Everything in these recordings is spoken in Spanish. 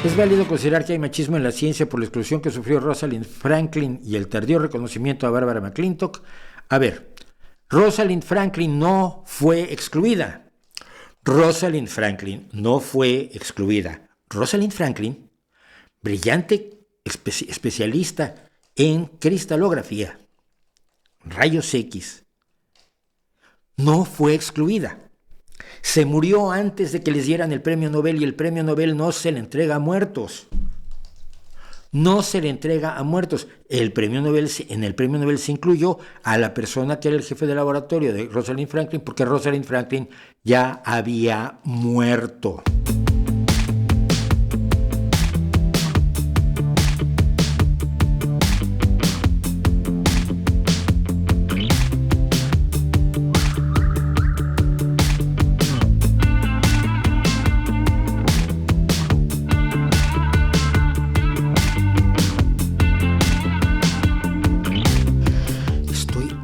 Es válido considerar que hay machismo en la ciencia por la exclusión que sufrió Rosalind Franklin y el tardío reconocimiento a Barbara McClintock. A ver, Rosalind Franklin no fue excluida. Rosalind Franklin no fue excluida. Rosalind Franklin, brillante especialista en cristalografía, rayos X, no fue excluida. Se murió antes de que les dieran el premio Nobel y el premio Nobel no se le entrega a muertos. No se le entrega a muertos. En el premio Nobel se incluyó a la persona que era el jefe de laboratorio de Rosalind Franklin porque Rosalind Franklin ya había muerto.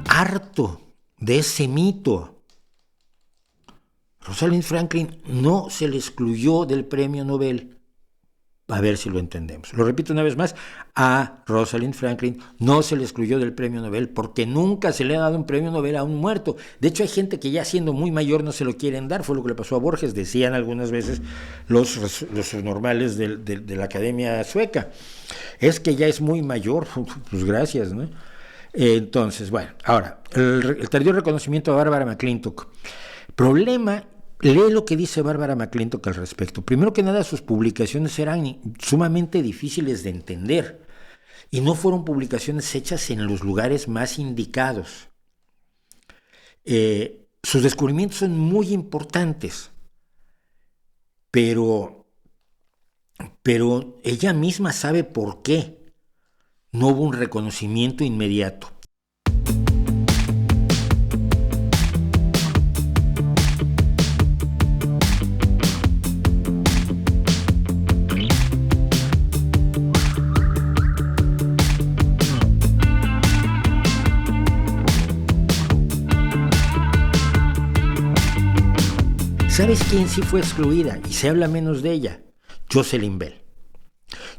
Harto de ese mito. Rosalind Franklin no se le excluyó del premio Nobel. A ver si lo entendemos. Lo repito una vez más, a Rosalind Franklin no se le excluyó del premio Nobel porque nunca se le ha dado un premio Nobel a un muerto. De hecho, hay gente que ya siendo muy mayor no se lo quieren dar. Fue lo que le pasó a Borges, decían algunas veces los normales de la Academia Sueca. Es que ya es muy mayor, pues gracias, ¿no? Entonces, bueno, ahora, el tardío reconocimiento a Barbara McClintock. Problema, lee lo que dice Barbara McClintock al respecto. Primero que nada, sus publicaciones eran sumamente difíciles de entender y no fueron publicaciones hechas en los lugares más indicados. Sus descubrimientos son muy importantes, pero ella misma sabe por qué no hubo un reconocimiento inmediato. ¿Sabes quién sí fue excluida? Y se habla menos de ella. Jocelyn Bell.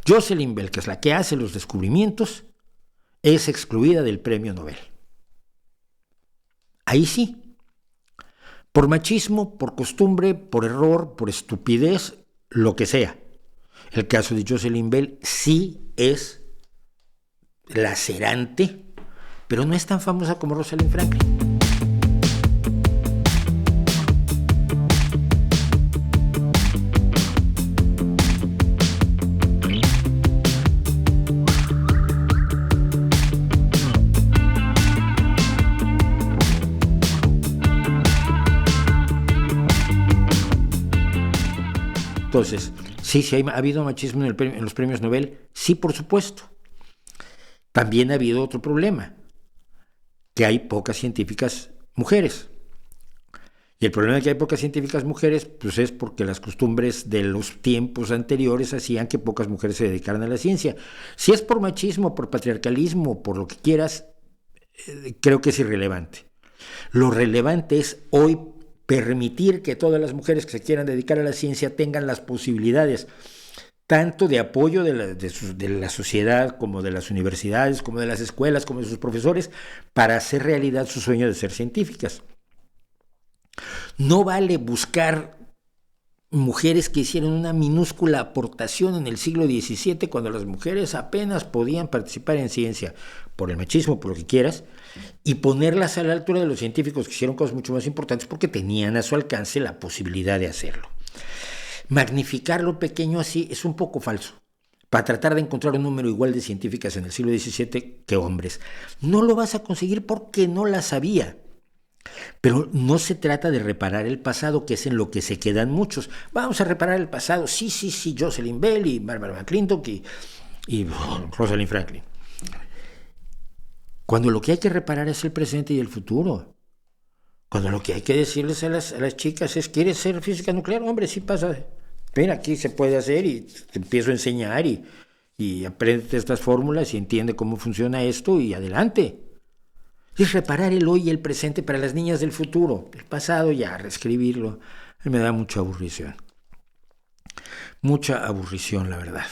Jocelyn Bell, que es la que hace los descubrimientos, es excluida del premio Nobel. Ahí sí. Por machismo, por costumbre, por error, por estupidez, lo que sea. El caso de Jocelyn Bell sí es lacerante, pero no es tan famosa como Rosalind Franklin. Entonces, sí, ha habido machismo en los premios Nobel, sí, por supuesto. También ha habido otro problema, que hay pocas científicas mujeres. Y el problema de que hay pocas científicas mujeres, pues es porque las costumbres de los tiempos anteriores hacían que pocas mujeres se dedicaran a la ciencia. Si es por machismo, por patriarcalismo, por lo que quieras, creo que es irrelevante. Lo relevante es hoy permitir que todas las mujeres que se quieran dedicar a la ciencia tengan las posibilidades, tanto de apoyo de la sociedad, como de las universidades, como de las escuelas, como de sus profesores, para hacer realidad su sueño de ser científicas. No vale buscar mujeres que hicieron una minúscula aportación en el siglo XVII, cuando las mujeres apenas podían participar en ciencia, por el machismo, por lo que quieras, y ponerlas a la altura de los científicos que hicieron cosas mucho más importantes porque tenían a su alcance la posibilidad de hacerlo. Magnificar lo pequeño así es un poco falso, para tratar de encontrar un número igual de científicas en el siglo XVII que hombres. No lo vas a conseguir porque no las había. Pero no se trata de reparar el pasado, que es en lo que se quedan muchos. Vamos a reparar el pasado, sí, Jocelyn Bell y Barbara McClintock y Rosalind Franklin. Cuando lo que hay que reparar es el presente y el futuro. Cuando lo que hay que decirles a las chicas es: ¿quieres ser física nuclear? Hombre, sí pasa. Ven, aquí se puede hacer y te empiezo a enseñar y aprende estas fórmulas y entiende cómo funciona esto y adelante. Es reparar el hoy y el presente para las niñas del futuro. El pasado ya, reescribirlo, me da mucha aburrición. Mucha aburrición, la verdad.